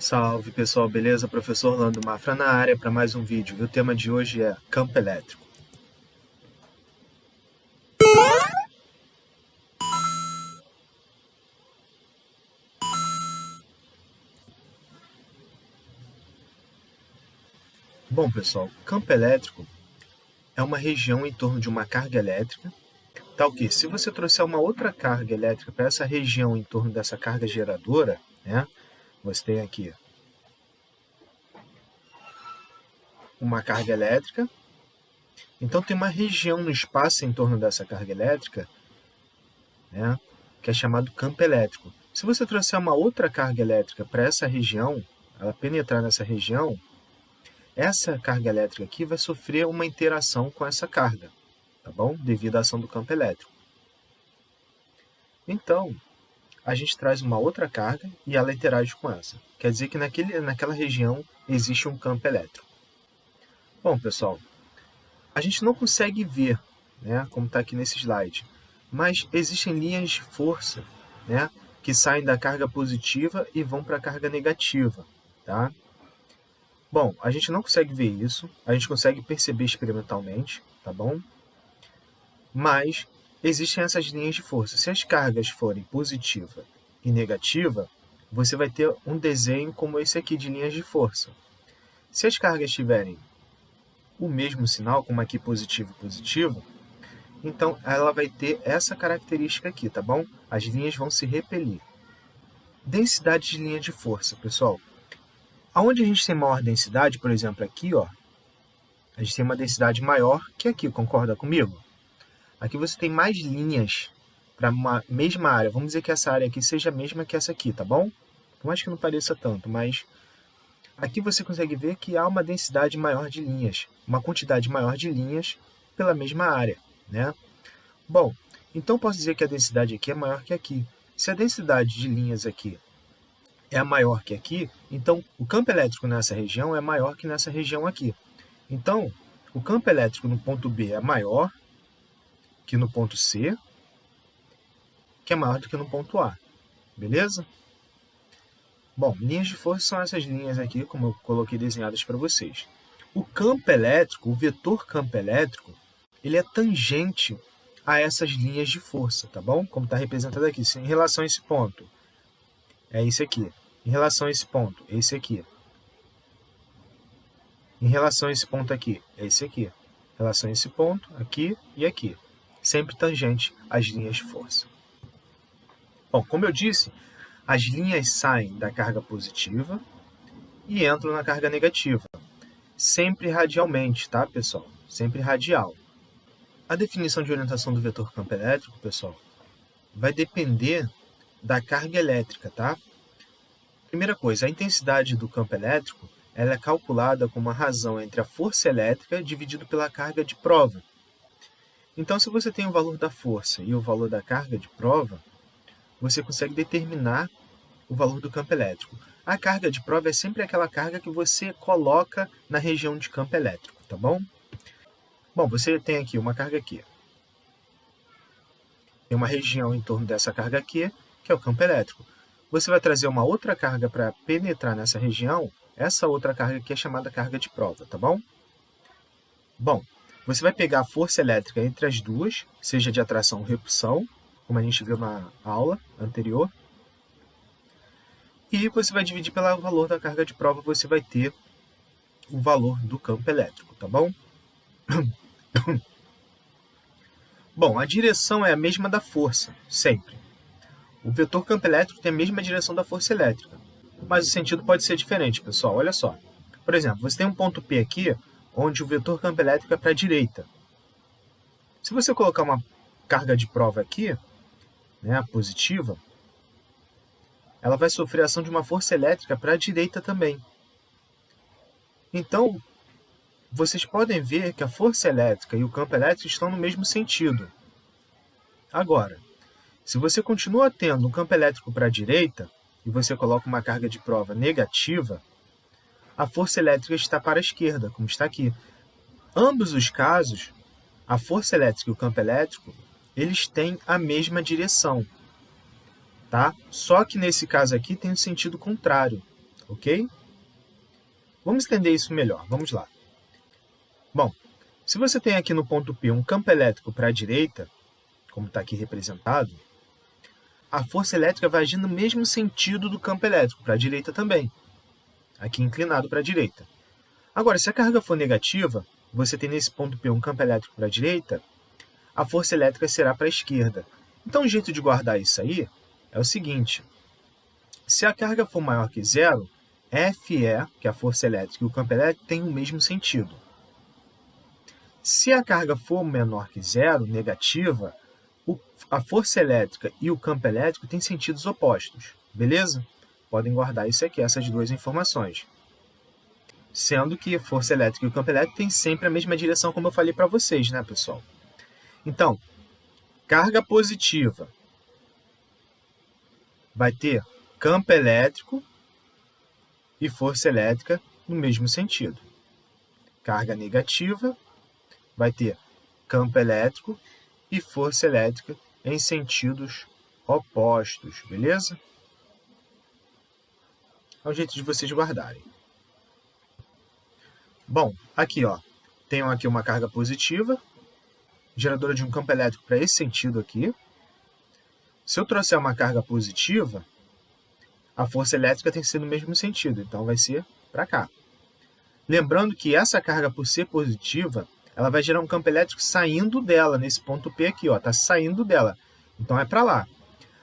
Salve pessoal, beleza? Professor Orlando Mafra na área para mais um vídeo. E o tema de hoje é campo elétrico. Bom pessoal, campo elétrico é uma região em torno de uma carga elétrica, tal que se você trouxer uma outra carga elétrica para essa região em torno dessa carga geradora, né? Você tem aqui uma carga elétrica, então tem uma região no espaço em torno dessa carga elétrica, né? Que é chamado campo elétrico. Se você trouxer uma outra carga elétrica para essa região, ela penetrar nessa região, essa carga elétrica aqui vai sofrer uma interação com essa carga, tá bom? Devido à ação do campo elétrico. Então, a gente traz uma outra carga e ela interage com essa. Quer dizer que naquela região existe um campo elétrico. Bom, pessoal, a gente não consegue ver, né, como está aqui nesse slide, mas existem linhas de força, né, que saem da carga positiva e vão para a carga negativa, tá? Bom, a gente não consegue ver isso, a gente consegue perceber experimentalmente, tá bom? Mas existem essas linhas de força. Se as cargas forem positiva e negativa, você vai ter um desenho como esse aqui de linhas de força. Se as cargas tiverem o mesmo sinal, como aqui positivo e positivo, então ela vai ter essa característica aqui, tá bom? As linhas vão se repelir. Densidade de linha de força, pessoal. Aonde a gente tem maior densidade, por exemplo, aqui, ó, a gente tem uma densidade maior que aqui, concorda comigo? Aqui você tem mais linhas para uma mesma área. Vamos dizer que essa área aqui seja a mesma que essa aqui, tá bom? Por mais que não pareça tanto, mas aqui você consegue ver que há uma densidade maior de linhas, uma quantidade maior de linhas pela mesma área, né? Bom, então posso dizer que a densidade aqui é maior que aqui. Se a densidade de linhas aqui é maior que aqui, então o campo elétrico nessa região é maior que nessa região aqui. Então, o campo elétrico no ponto B é maior que no ponto C, que é maior do que no ponto A. Beleza? Bom, linhas de força são essas linhas aqui, como eu coloquei desenhadas para vocês. O campo elétrico, o vetor campo elétrico, ele é tangente a essas linhas de força, tá bom? Como está representado aqui. Em relação a esse ponto, é esse aqui. Em relação a esse ponto, é esse aqui. Em relação a esse ponto aqui, é esse aqui. Em relação a esse ponto, aqui e aqui. Sempre tangente às linhas de força. Bom, como eu disse, as linhas saem da carga positiva e entram na carga negativa. Sempre radialmente, tá, pessoal? Sempre radial. A definição de orientação do vetor campo elétrico, pessoal, vai depender da carga elétrica, tá? Primeira coisa, a intensidade do campo elétrico ela é calculada como a razão entre a força elétrica dividido pela carga de prova. Então, se você tem o valor da força e o valor da carga de prova, você consegue determinar o valor do campo elétrico. A carga de prova é sempre aquela carga que você coloca na região de campo elétrico, tá bom? Bom, você tem aqui uma carga aqui. Tem uma região em torno dessa carga aqui, que é o campo elétrico. Você vai trazer uma outra carga para penetrar nessa região, essa outra carga aqui é chamada carga de prova, tá bom? Bom, você vai pegar a força elétrica entre as duas, seja de atração ou repulsão, como a gente viu na aula anterior, e você vai dividir pelo valor da carga de prova, você vai ter o valor do campo elétrico, tá bom? Bom, a direção é a mesma da força, sempre. O vetor campo elétrico tem a mesma direção da força elétrica, mas o sentido pode ser diferente, pessoal. Olha só. Por exemplo, você tem um ponto P aqui, onde o vetor campo elétrico é para a direita. Se você colocar uma carga de prova aqui, né, positiva, ela vai sofrer a ação de uma força elétrica para a direita também. Então, vocês podem ver que a força elétrica e o campo elétrico estão no mesmo sentido. Agora, se você continua tendo um campo elétrico para a direita e você coloca uma carga de prova negativa, a força elétrica está para a esquerda, como está aqui. Ambos os casos, a força elétrica e o campo elétrico, eles têm a mesma direção, tá? Só que nesse caso aqui tem um sentido contrário. ok? Vamos entender isso melhor, vamos lá. Bom, se você tem aqui no ponto P um campo elétrico para a direita, como está aqui representado, a força elétrica vai agir no mesmo sentido do campo elétrico, para a direita também, aqui inclinado para a direita. Agora, se a carga for negativa, você tem nesse ponto P um campo elétrico para a direita, a força elétrica será para a esquerda. Então, o jeito de guardar isso aí é o seguinte: se a carga for maior que zero, FE, que é a força elétrica, e o campo elétrico têm o mesmo sentido. Se a carga for menor que zero, negativa, a força elétrica e o campo elétrico têm sentidos opostos, beleza? Podem guardar isso aqui, essas duas informações. Sendo que a força elétrica e o campo elétrico têm sempre a mesma direção, como eu falei para vocês, né, pessoal? Então, carga positiva vai ter campo elétrico e força elétrica no mesmo sentido. Carga negativa vai ter campo elétrico e força elétrica em sentidos opostos, beleza? É o jeito de vocês guardarem. Bom, aqui, ó, tenho aqui uma carga positiva, geradora de um campo elétrico para esse sentido aqui. Se eu trouxer uma carga positiva, a força elétrica tem que ser no mesmo sentido, então vai ser para cá. Lembrando que essa carga, por ser positiva, ela vai gerar um campo elétrico saindo dela, nesse ponto P aqui, ó, está saindo dela, então é para lá.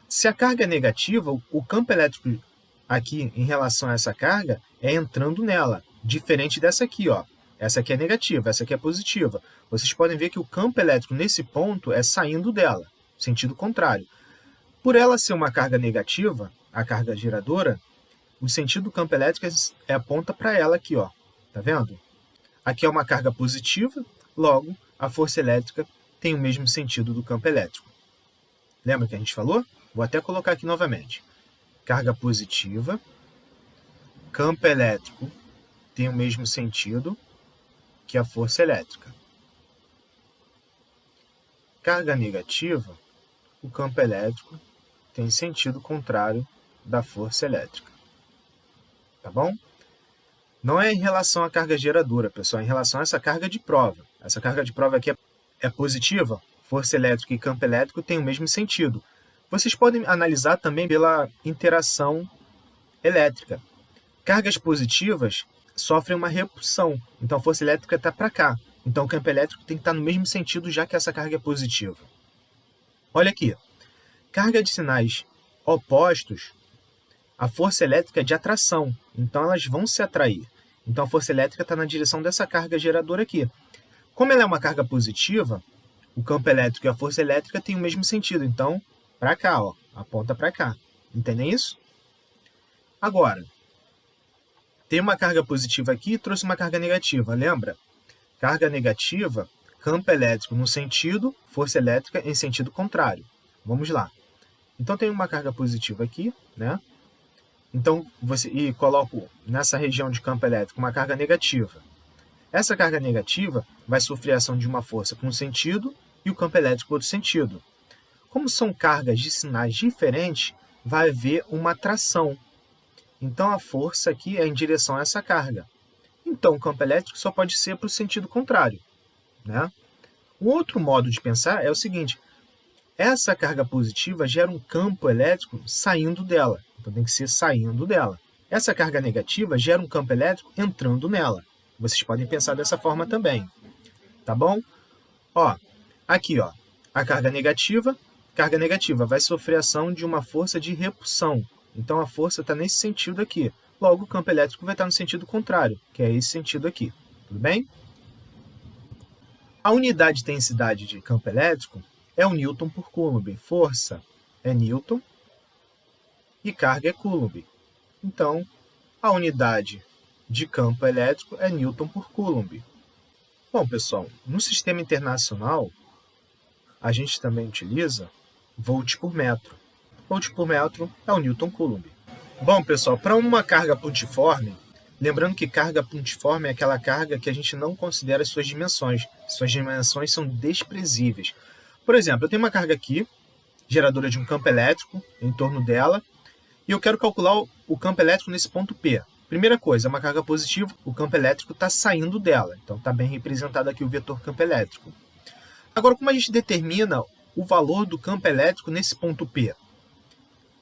Se a carga é negativa, o campo elétrico aqui, em relação a essa carga, é entrando nela, diferente dessa aqui, ó. Essa aqui é negativa, essa aqui é positiva. Vocês podem ver que o campo elétrico nesse ponto é saindo dela, sentido contrário. Por ela ser uma carga negativa, a carga geradora, o sentido do campo elétrico aponta para ela aqui, ó. Tá vendo? Aqui é uma carga positiva, logo, a força elétrica tem o mesmo sentido do campo elétrico. Lembra que a gente falou? Vou até colocar aqui novamente. Carga positiva, campo elétrico tem o mesmo sentido que a força elétrica. Carga negativa, o campo elétrico tem sentido contrário da força elétrica. Tá bom? Não é em relação à carga geradora, pessoal, é em relação a essa carga de prova. Essa carga de prova aqui é positiva, força elétrica e campo elétrico têm o mesmo sentido. Vocês podem analisar também pela interação elétrica. Cargas positivas sofrem uma repulsão, então a força elétrica está para cá. Então o campo elétrico tem que estar no mesmo sentido, já que essa carga é positiva. Olha aqui, carga de sinais opostos, a força elétrica é de atração, então elas vão se atrair. Então a força elétrica está na direção dessa carga geradora aqui. Como ela é uma carga positiva, o campo elétrico e a força elétrica têm o mesmo sentido, então para cá, ó, aponta para cá. Entendem isso? Agora, tem uma carga positiva aqui e trouxe uma carga negativa, lembra? Carga negativa, campo elétrico no sentido, força elétrica em sentido contrário. Vamos lá. Então, tem uma carga positiva aqui, né? Então, e coloco nessa região de campo elétrico uma carga negativa. Essa carga negativa vai sofrer a ação de uma força para um sentido e o campo elétrico para outro sentido. Como são cargas de sinais diferentes, vai haver uma atração. Então, a força aqui é em direção a essa carga. Então, o campo elétrico só pode ser para o sentido contrário, né? Um outro modo de pensar é o seguinte: essa carga positiva gera um campo elétrico saindo dela. Então, tem que ser saindo dela. Essa carga negativa gera um campo elétrico entrando nela. Vocês podem pensar dessa forma também. Tá bom? Ó, aqui, ó, a carga negativa vai sofrer ação de uma força de repulsão. Então, a força está nesse sentido aqui. Logo, o campo elétrico vai estar no sentido contrário, que é esse sentido aqui. Tudo bem? A unidade de intensidade de campo elétrico é o Newton por Coulomb. Força é Newton e carga é Coulomb. Então, a unidade de campo elétrico é Newton por Coulomb. Bom, pessoal, no sistema internacional, a gente também utiliza volt por metro. Volt por metro é o Newton Coulomb. Bom, pessoal, para uma carga pontiforme, lembrando que carga pontiforme é aquela carga que a gente não considera as suas dimensões. Suas dimensões são desprezíveis. Por exemplo, eu tenho uma carga aqui, geradora de um campo elétrico em torno dela, e eu quero calcular o campo elétrico nesse ponto P. Primeira coisa, é uma carga positiva, o campo elétrico está saindo dela. Então, está bem representado aqui o vetor campo elétrico. Agora, como a gente determina o valor do campo elétrico nesse ponto P?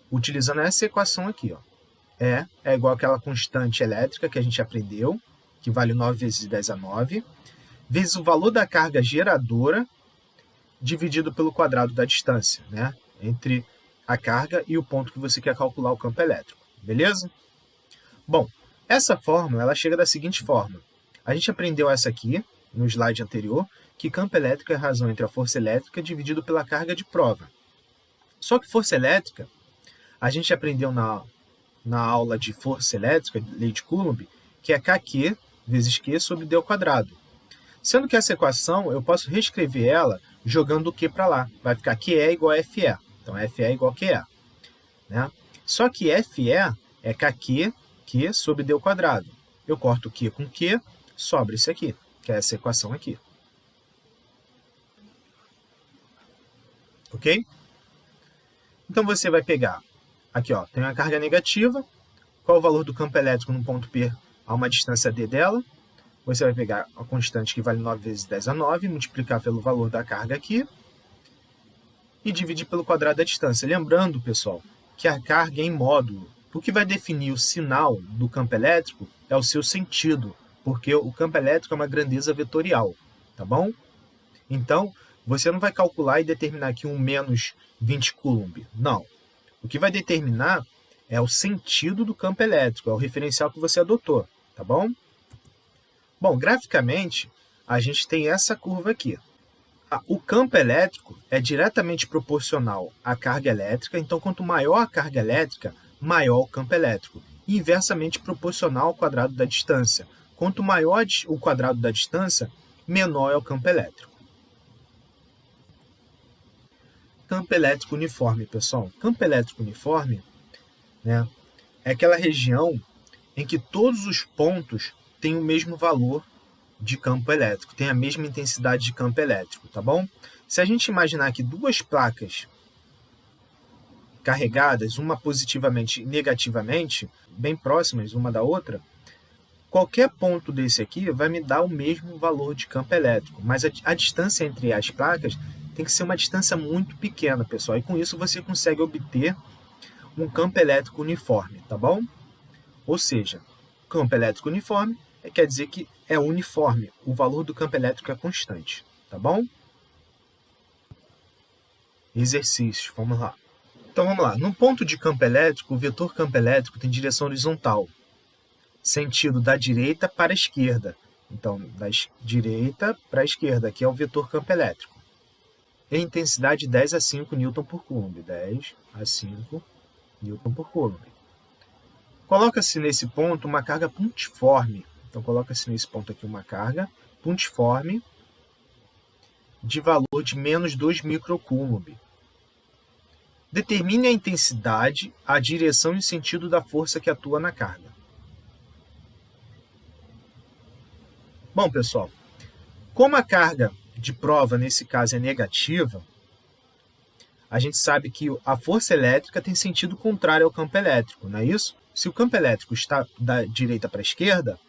Utilizando essa equação aqui. Ó. É igual àquela constante elétrica que a gente aprendeu, que vale 9 vezes 10 a 9, vezes o valor da carga geradora dividido pelo quadrado da distância, né? Entre a carga e o ponto que você quer calcular o campo elétrico. Beleza? Bom, essa fórmula ela chega da seguinte forma. A gente aprendeu essa aqui, no slide anterior, que campo elétrico é a razão entre a força elétrica dividido pela carga de prova. Só que força elétrica, a gente aprendeu na aula de força elétrica, lei de Coulomb, que é Kq vezes Q sobre d ao quadrado. Sendo que essa equação, eu posso reescrever ela jogando o Q para lá. Vai ficar QE igual a FE. Então, FE igual a QE. Né? Só que FE é Kq, Q sobre d ao quadrado. Eu corto o Q com Q, sobra isso aqui, que é essa equação aqui. Ok? Então, você vai pegar, aqui ó, tem uma carga negativa, qual o valor do campo elétrico no ponto P a uma distância d dela? Você vai pegar a constante que vale 9 vezes 10 a 9, multiplicar pelo valor da carga aqui, e dividir pelo quadrado da distância. Lembrando, pessoal, que a carga é em módulo. O que vai definir o sinal do campo elétrico é o seu sentido, porque o campo elétrico é uma grandeza vetorial, tá bom? Então, você não vai calcular e determinar aqui um menos 20 Coulomb. Não. O que vai determinar é o sentido do campo elétrico, é o referencial que você adotou, tá bom? Bom, graficamente, a gente tem essa curva aqui. O campo elétrico é diretamente proporcional à carga elétrica, então quanto maior a carga elétrica, maior o campo elétrico. E inversamente proporcional ao quadrado da distância. Quanto maior o quadrado da distância, menor é o campo elétrico. Campo elétrico uniforme, pessoal. Campo elétrico uniforme, né, é aquela região em que todos os pontos têm o mesmo valor de campo elétrico, tem a mesma intensidade de campo elétrico, tá bom? Se a gente imaginar que duas placas carregadas, uma positivamente e negativamente, bem próximas uma da outra, qualquer ponto desse aqui vai me dar o mesmo valor de campo elétrico, mas a distância entre as placas tem que ser uma distância muito pequena, pessoal, e com isso você consegue obter um campo elétrico uniforme, tá bom? Ou seja, campo elétrico uniforme quer dizer que é uniforme, o valor do campo elétrico é constante, tá bom? Exercícios, vamos lá. Então vamos lá, num ponto de campo elétrico, o vetor campo elétrico tem direção horizontal, sentido da direita para a esquerda. Então, da direita para a esquerda, aqui é o vetor campo elétrico. E intensidade 10 a 5 Newton por Coulomb. 10 a 5 Newton por Coulomb. Coloca-se nesse ponto uma carga pontiforme. Então, coloca-se nesse ponto aqui uma carga pontiforme de valor de menos 2 microcoulomb. Determine a intensidade, a direção e o sentido da força que atua na carga. Bom, pessoal, como a carga de prova, nesse caso, é negativa, a gente sabe que a força elétrica tem sentido contrário ao campo elétrico, não é isso? Se o campo elétrico está da direita para a esquerda,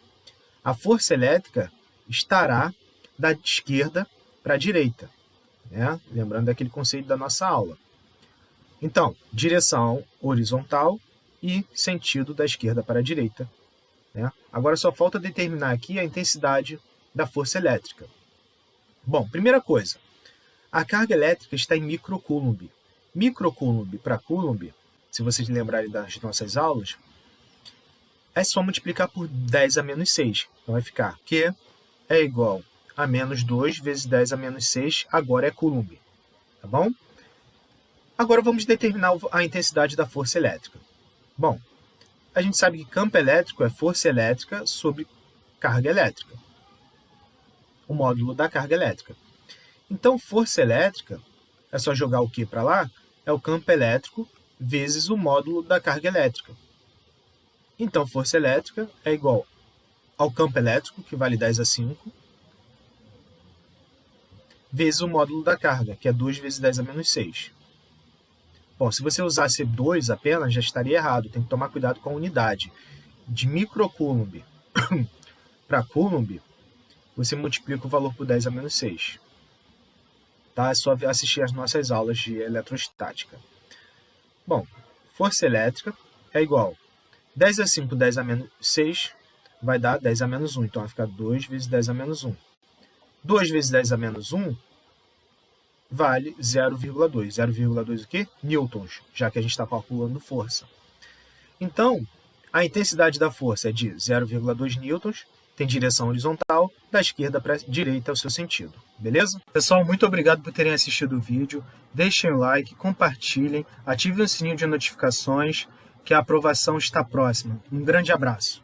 a força elétrica estará da esquerda para a direita, né? Lembrando daquele conceito da nossa aula. Então, direção horizontal e sentido da esquerda para a direita, né? Agora só falta determinar aqui a intensidade da força elétrica. Bom, primeira coisa, a carga elétrica está em microcoulomb. Microcoulomb para coulomb, se vocês lembrarem das nossas aulas, é só multiplicar por 10 a menos 6. Então vai ficar Q é igual a menos 2 vezes 10 a menos 6, agora é coulomb. Tá bom? Agora vamos determinar a intensidade da força elétrica. Bom, a gente sabe que campo elétrico é força elétrica sobre carga elétrica. O módulo da carga elétrica. Então, força elétrica, é só jogar o Q para lá, é o campo elétrico vezes o módulo da carga elétrica. Então, força elétrica é igual ao campo elétrico, que vale 10 a 5, vezes o módulo da carga, que é 2 vezes 10 a menos 6. Bom, se você usasse 2 apenas, já estaria errado, tem que tomar cuidado com a unidade. de microcoulomb para coulomb, você multiplica o valor por 10 a menos 6. Tá? É só assistir as nossas aulas de eletrostática. Bom, força elétrica é igual 10 a 5, 10 a menos 6, vai dar 10 a menos 1. Então vai ficar 2 vezes 10 a menos 1. 2 vezes 10 a menos 1 vale 0,2. 0,2 o quê? Newtons, já que a gente está calculando força. Então, a intensidade da força é de 0,2 newtons, tem direção horizontal, da esquerda para a direita é o seu sentido. Beleza? Pessoal, muito obrigado por terem assistido o vídeo. Deixem o like, compartilhem, ativem o sininho de notificações, que a aprovação está próxima. Um grande abraço.